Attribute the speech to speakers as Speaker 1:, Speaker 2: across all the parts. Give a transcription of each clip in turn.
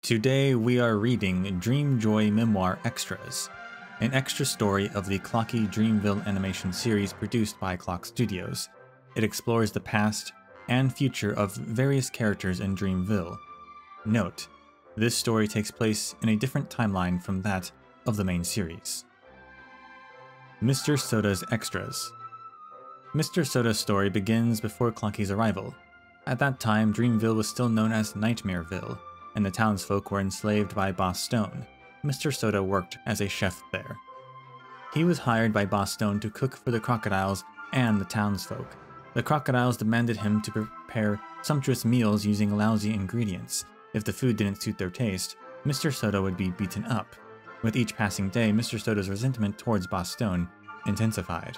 Speaker 1: Today we are reading Dreamjoy Memoir Extras, an extra story of the Clocky Dreamville animation series produced by Clock Studios. It explores the past and future of various characters in Dreamville. Note, this story takes place in a different timeline from that of the main series. Mr. Soda's Extras. Mr. Soda's story begins before Clocky's arrival. At that time, Dreamville was still known as Nightmareville, and the townsfolk were enslaved by Boss Stone. Mr. Soda worked as a chef there. He was hired by Boss Stone to cook for the crocodiles and the townsfolk. The crocodiles demanded him to prepare sumptuous meals using lousy ingredients. If the food didn't suit their taste, Mr. Soda would be beaten up. With each passing day, Mr. Soda's resentment towards Boss Stone intensified.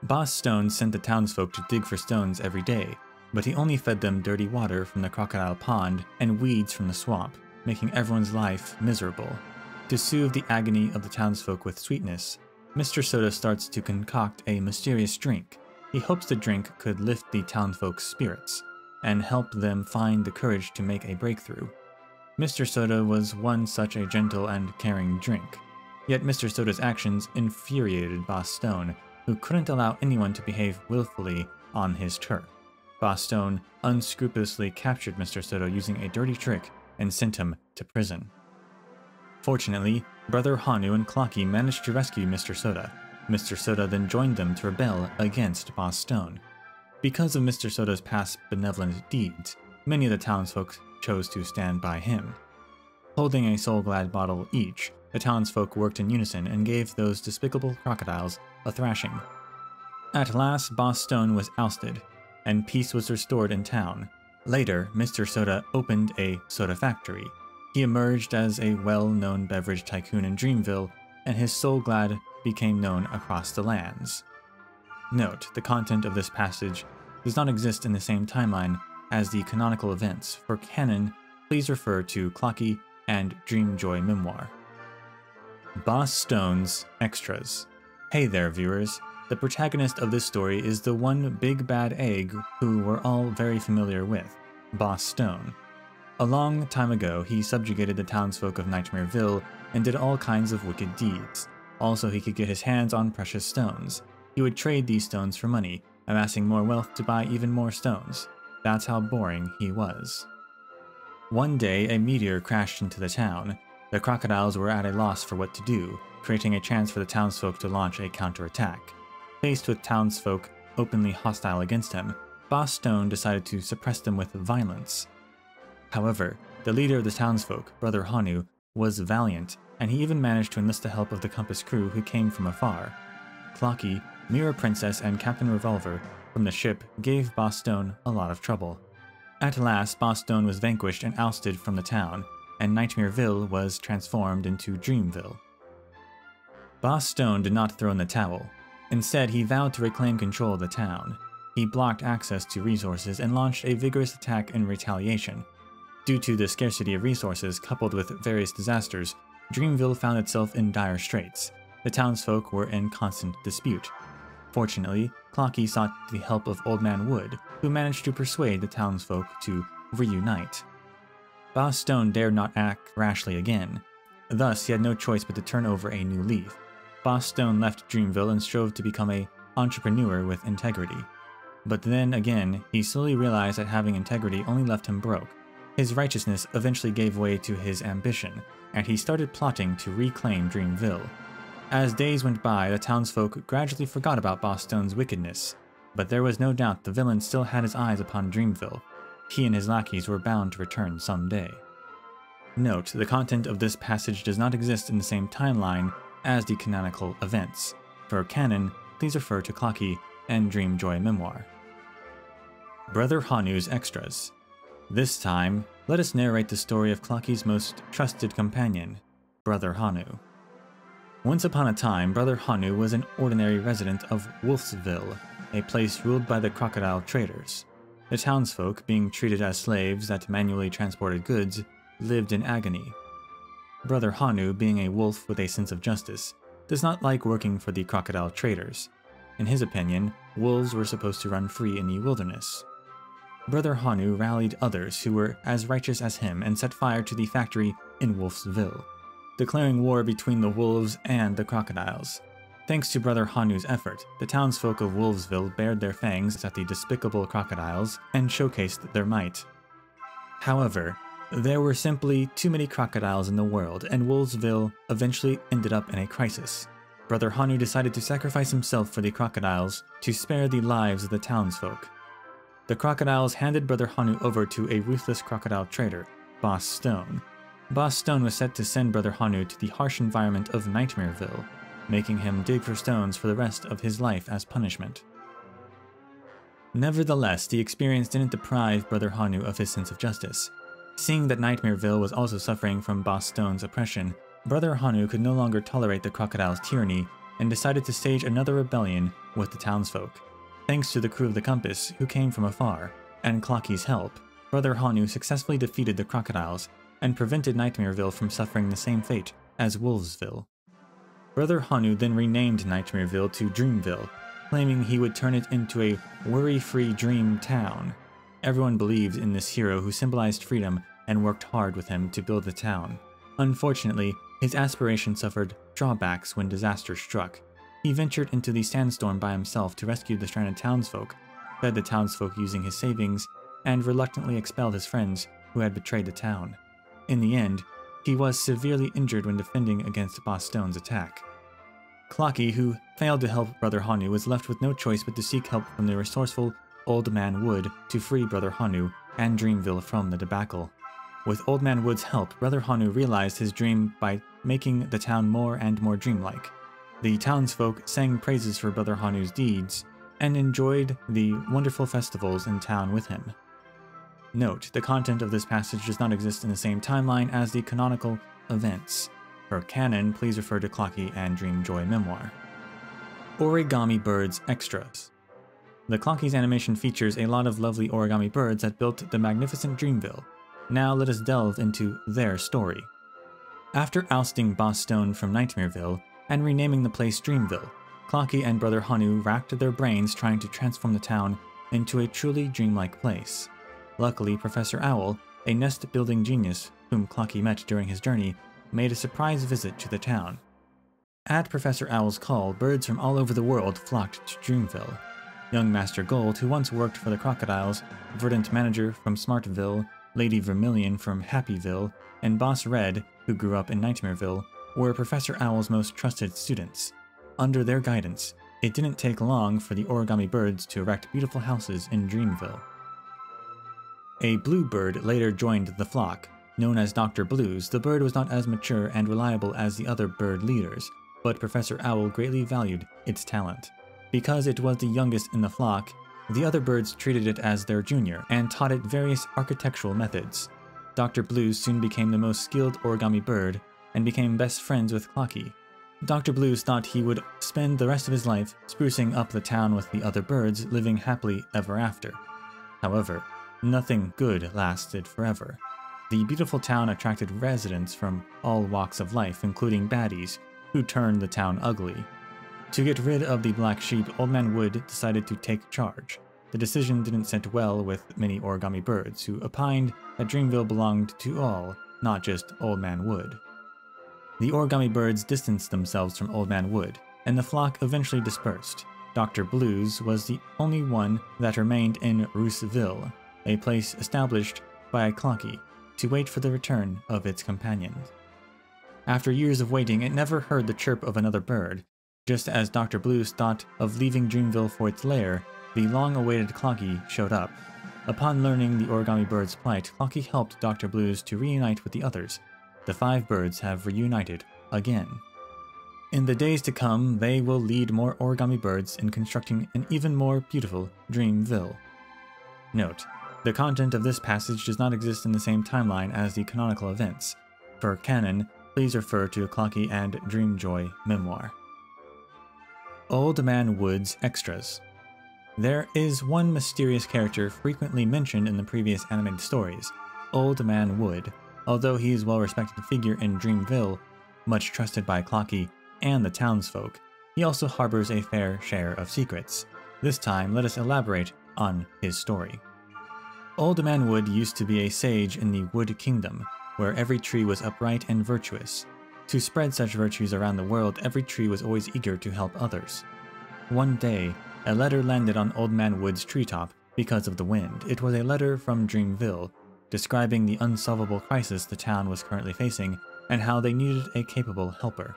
Speaker 1: Boss Stone sent the townsfolk to dig for stones every day, but he only fed them dirty water from the crocodile pond and weeds from the swamp, making everyone's life miserable. To soothe the agony of the townsfolk with sweetness, Mr. Soda starts to concoct a mysterious drink. He hopes the drink could lift the townsfolk's spirits and help them find the courage to make a breakthrough. Mr. Soda was one such a gentle and caring drink. Yet Mr. Soda's actions infuriated Boss Stone, who couldn't allow anyone to behave willfully on his turf. Boss Stone unscrupulously captured Mr. Soda using a dirty trick and sent him to prison. Fortunately, Brother Hanu and Clocky managed to rescue Mr. Soda. Mr. Soda then joined them to rebel against Boss Stone. Because of Mr. Soda's past benevolent deeds, many of the townsfolk chose to stand by him. Holding a Soul Glad bottle each, the townsfolk worked in unison and gave those despicable crocodiles a thrashing. At last, Boss Stone was ousted, and peace was restored in town. Later, Mr. Soda opened a soda factory. He emerged as a well-known beverage tycoon in Dreamville, and his Soul Glad became known across the lands. Note, the content of this passage does not exist in the same timeline as the canonical events. For canon, please refer to Clocky and Dreamjoy Memoir. Boss Stone's Extras. Hey there, viewers. The protagonist of this story is the one big bad egg who we're all very familiar with, Boss Stone. A long time ago, he subjugated the townsfolk of Nightmareville and did all kinds of wicked deeds. Also, he could get his hands on precious stones. He would trade these stones for money, amassing more wealth to buy even more stones. That's how boring he was. One day, a meteor crashed into the town. The crocodiles were at a loss for what to do, creating a chance for the townsfolk to launch a counterattack. Faced with townsfolk openly hostile against him, Boss Stone decided to suppress them with violence. However, the leader of the townsfolk, Brother Hanu, was valiant, and he even managed to enlist the help of the Compass crew who came from afar. Clocky, Mirror Princess, and Captain Revolver from the ship gave Boss Stone a lot of trouble. At last, Boss Stone was vanquished and ousted from the town, and Nightmareville was transformed into Dreamville. Boss Stone did not throw in the towel. Instead, he vowed to reclaim control of the town. He blocked access to resources and launched a vigorous attack in retaliation. Due to the scarcity of resources coupled with various disasters, Dreamville found itself in dire straits. The townsfolk were in constant dispute. Fortunately, Clocky sought the help of Old Man Wood, who managed to persuade the townsfolk to reunite. Boss Stone dared not act rashly again. Thus, he had no choice but to turn over a new leaf. Boss Stone left Dreamville and strove to become an entrepreneur with integrity. But then again, he slowly realized that having integrity only left him broke. His righteousness eventually gave way to his ambition, and he started plotting to reclaim Dreamville. As days went by, the townsfolk gradually forgot about Boss Stone's wickedness, but there was no doubt the villain still had his eyes upon Dreamville. He and his lackeys were bound to return someday. Note, the content of this passage does not exist in the same timeline as the canonical events. For canon, please refer to Clocky and Dreamjoy Memoir. Brother Hanu's Extras. This time, let us narrate the story of Clocky's most trusted companion, Brother Hanu. Once upon a time, Brother Hanu was an ordinary resident of Wolfsville, a place ruled by the crocodile traders. The townsfolk, being treated as slaves that manually transported goods, lived in agony. Brother Hanu, being a wolf with a sense of justice, does not like working for the crocodile traders. In his opinion, wolves were supposed to run free in the wilderness. Brother Hanu rallied others who were as righteous as him and set fire to the factory in Wolfsville, declaring war between the wolves and the crocodiles. Thanks to Brother Hanu's effort, the townsfolk of Wolfsville bared their fangs at the despicable crocodiles and showcased their might. However, there were simply too many crocodiles in the world, and Wolfsville eventually ended up in a crisis. Brother Hanu decided to sacrifice himself for the crocodiles to spare the lives of the townsfolk. The crocodiles handed Brother Hanu over to a ruthless crocodile trader, Boss Stone. Boss Stone was set to send Brother Hanu to the harsh environment of Nightmareville, making him dig for stones for the rest of his life as punishment. Nevertheless, the experience didn't deprive Brother Hanu of his sense of justice. Seeing that Nightmareville was also suffering from Boss Stone's oppression, Brother Hanu could no longer tolerate the crocodile's tyranny and decided to stage another rebellion with the townsfolk. Thanks to the crew of the Compass, who came from afar, and Clocky's help, Brother Hanu successfully defeated the crocodiles and prevented Nightmareville from suffering the same fate as Wolfsville. Brother Hanu then renamed Nightmareville to Dreamville, claiming he would turn it into a worry-free dream town. Everyone believed in this hero who symbolized freedom and worked hard with him to build the town. Unfortunately, his aspiration suffered drawbacks when disaster struck. He ventured into the sandstorm by himself to rescue the stranded townsfolk, fed the townsfolk using his savings, and reluctantly expelled his friends who had betrayed the town. In the end, he was severely injured when defending against Boss Stone's attack. Clocky, who failed to help Brother Hanu, was left with no choice but to seek help from the resourceful Old Man Wood to free Brother Hanu and Dreamville from the debacle. With Old Man Wood's help, Brother Hanu realized his dream by making the town more and more dreamlike. The townsfolk sang praises for Brother Hanu's deeds and enjoyed the wonderful festivals in town with him. Note, the content of this passage does not exist in the same timeline as the canonical events. For canon, please refer to Clocky and Dreamjoy Memoir. Origami Birds Extras. The Clocky's animation features a lot of lovely origami birds that built the magnificent Dreamville. Now let us delve into their story. After ousting Boss Stone from Nightmareville and renaming the place Dreamville, Clocky and Brother Hanu racked their brains trying to transform the town into a truly dreamlike place. Luckily, Professor Owl, a nest-building genius whom Clocky met during his journey, made a surprise visit to the town. At Professor Owl's call, birds from all over the world flocked to Dreamville. Young Master Gold, who once worked for the crocodiles, Verdant Manager from Smartville, Lady Vermilion from Happyville, and Boss Red, who grew up in Nightmareville, were Professor Owl's most trusted students. Under their guidance, it didn't take long for the origami birds to erect beautiful houses in Dreamville. A blue bird later joined the flock. Known as Dr. Blues, the bird was not as mature and reliable as the other bird leaders, but Professor Owl greatly valued its talent. Because it was the youngest in the flock, the other birds treated it as their junior and taught it various architectural methods. Dr. Blues soon became the most skilled origami bird and became best friends with Clocky. Dr. Blues thought he would spend the rest of his life sprucing up the town with the other birds, living happily ever after. However, nothing good lasted forever. The beautiful town attracted residents from all walks of life, including baddies, who turned the town ugly. To get rid of the black sheep, Old Man Wood decided to take charge. The decision didn't sit well with many origami birds, who opined that Dreamville belonged to all, not just Old Man Wood. The origami birds distanced themselves from Old Man Wood, and the flock eventually dispersed. Dr. Blues was the only one that remained in Rooseville, a place established by Clocky, to wait for the return of its companions. After years of waiting, it never heard the chirp of another bird. Just as Dr. Blues thought of leaving Dreamville for its lair, the long-awaited Clocky showed up. Upon learning the origami bird's plight, Clocky helped Dr. Blues to reunite with the others. The 5 birds have reunited again. In the days to come, they will lead more origami birds in constructing an even more beautiful Dreamville. Note: the content of this passage does not exist in the same timeline as the canonical events. For canon, please refer to Clocky and Dreamjoy Memoir. Old Man Wood's Extras. There is one mysterious character frequently mentioned in the previous animated stories, Old Man Wood. Although he is a well-respected figure in Dreamville, much trusted by Clocky and the townsfolk, he also harbors a fair share of secrets. This time, let us elaborate on his story. Old Man Wood used to be a sage in the Wood Kingdom, where every tree was upright and virtuous. To spread such virtues around the world, every tree was always eager to help others. One day, a letter landed on Old Man Wood's treetop because of the wind. It was a letter from Dreamville, describing the unsolvable crisis the town was currently facing and how they needed a capable helper.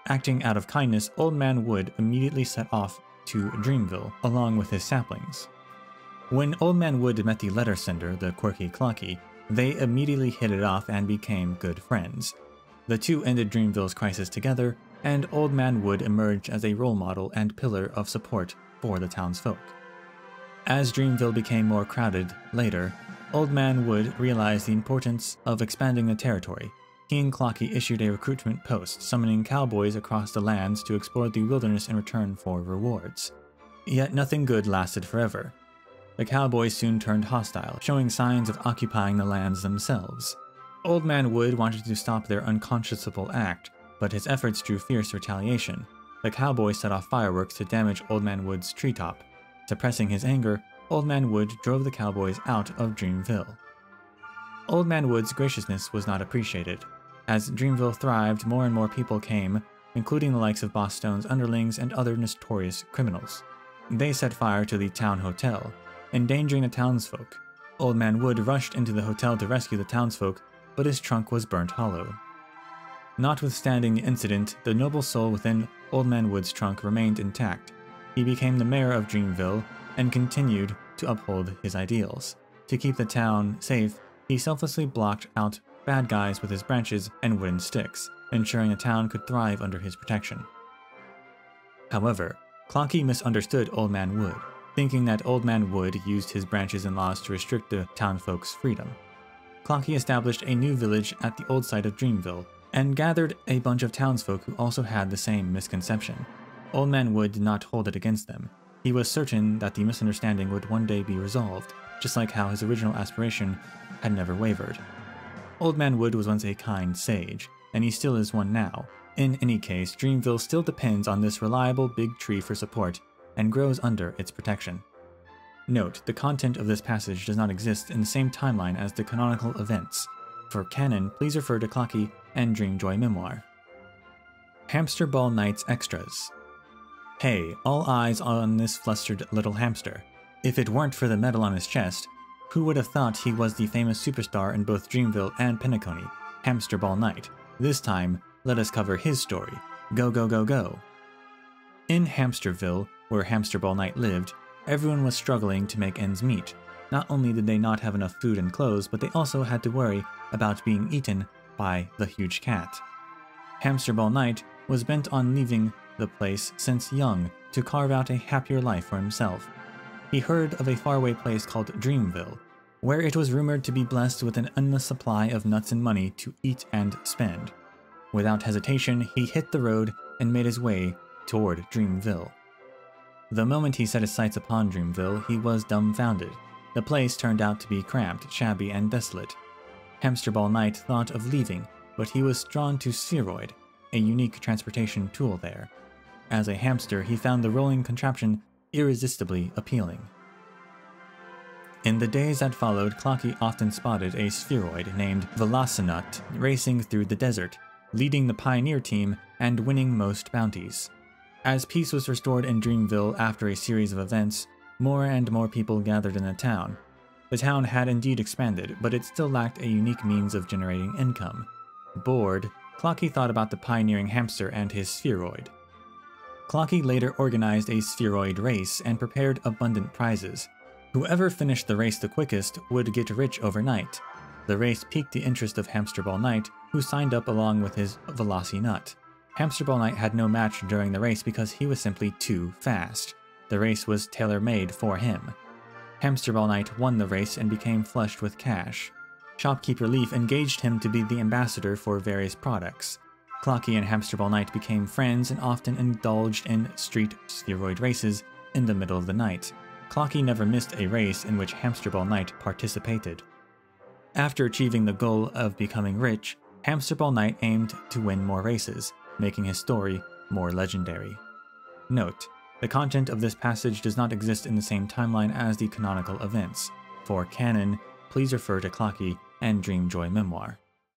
Speaker 1: Acting out of kindness, Old Man Wood immediately set off to Dreamville, along with his saplings. When Old Man Wood met the letter sender, the quirky Clocky, they immediately hit it off and became good friends. The two ended Dreamville's crisis together, and Old Man Wood emerged as a role model and pillar of support for the townsfolk. As Dreamville became more crowded later, Old Man Wood realized the importance of expanding the territory. King Clocky issued a recruitment post, summoning cowboys across the lands to explore the wilderness in return for rewards. Yet nothing good lasted forever. The cowboys soon turned hostile, showing signs of occupying the lands themselves. Old Man Wood wanted to stop their unconscionable act, but his efforts drew fierce retaliation. The cowboys set off fireworks to damage Old Man Wood's treetop. Suppressing his anger, Old Man Wood drove the cowboys out of Dreamville. Old Man Wood's graciousness was not appreciated. As Dreamville thrived, more and more people came, including the likes of Boss Stone's underlings and other notorious criminals. They set fire to the town hotel, endangering the townsfolk. Old Man Wood rushed into the hotel to rescue the townsfolk, but his trunk was burnt hollow. Notwithstanding the incident, the noble soul within Old Man Wood's trunk remained intact. He became the mayor of Dreamville and continued to uphold his ideals. To keep the town safe, he selflessly blocked out bad guys with his branches and wooden sticks, ensuring the town could thrive under his protection. However, Clocky misunderstood Old Man Wood, thinking that Old Man Wood used his branches and laws to restrict the townfolk's freedom. Clocky established a new village at the old site of Dreamville, and gathered a bunch of townsfolk who also had the same misconception. Old Man Wood did not hold it against them. He was certain that the misunderstanding would one day be resolved, just like how his original aspiration had never wavered. Old Man Wood was once a kind sage, and he still is one now. In any case, Dreamville still depends on this reliable big tree for support, and grows under its protection. Note, the content of this passage does not exist in the same timeline as the canonical events. For canon, please refer to Clocky and Dreamjoy Memoir. Hamster Ball Night's Extras. Hey, all eyes on this flustered little hamster. If it weren't for the medal on his chest, who would have thought he was the famous superstar in both Dreamville and Penacony, Hamster Ball Night? This time, let us cover his story. Go, go, go, go. In Hamsterville, where Hamster Ball Night lived, everyone was struggling to make ends meet. Not only did they not have enough food and clothes, but they also had to worry about being eaten by the huge cat. Hamster Ball Night was bent on leaving the place since young to carve out a happier life for himself. He heard of a faraway place called Dreamville, where it was rumored to be blessed with an endless supply of nuts and money to eat and spend. Without hesitation, he hit the road and made his way toward Dreamville. The moment he set his sights upon Dreamville, he was dumbfounded. The place turned out to be cramped, shabby, and desolate. Hamster Ball Night thought of leaving, but he was drawn to Spheroid, a unique transportation tool there. As a hamster, he found the rolling contraption irresistibly appealing. In the days that followed, Clocky often spotted a spheroid named Velocinaut racing through the desert, leading the pioneer team and winning most bounties. As peace was restored in Dreamville after a series of events, more and more people gathered in the town. The town had indeed expanded, but it still lacked a unique means of generating income. Bored, Clocky thought about the pioneering hamster and his spheroid. Clocky later organized a spheroid race and prepared abundant prizes. Whoever finished the race the quickest would get rich overnight. The race piqued the interest of Hamster Ball Night, who signed up along with his Velocinaut. Hamster Ball Night had no match during the race because he was simply too fast. The race was tailor-made for him. Hamster Ball Night won the race and became flushed with cash. Shopkeeper Leaf engaged him to be the ambassador for various products. Clocky and Hamster Ball Night became friends and often indulged in street spheroid races in the middle of the night. Clocky never missed a race in which Hamster Ball Night participated. After achieving the goal of becoming rich, Hamster Ball Night aimed to win more races, making his story more legendary. Note: the content of this passage does not exist in the same timeline as the canonical events. For canon, please refer to Clocky and Dreamjoy Memoir.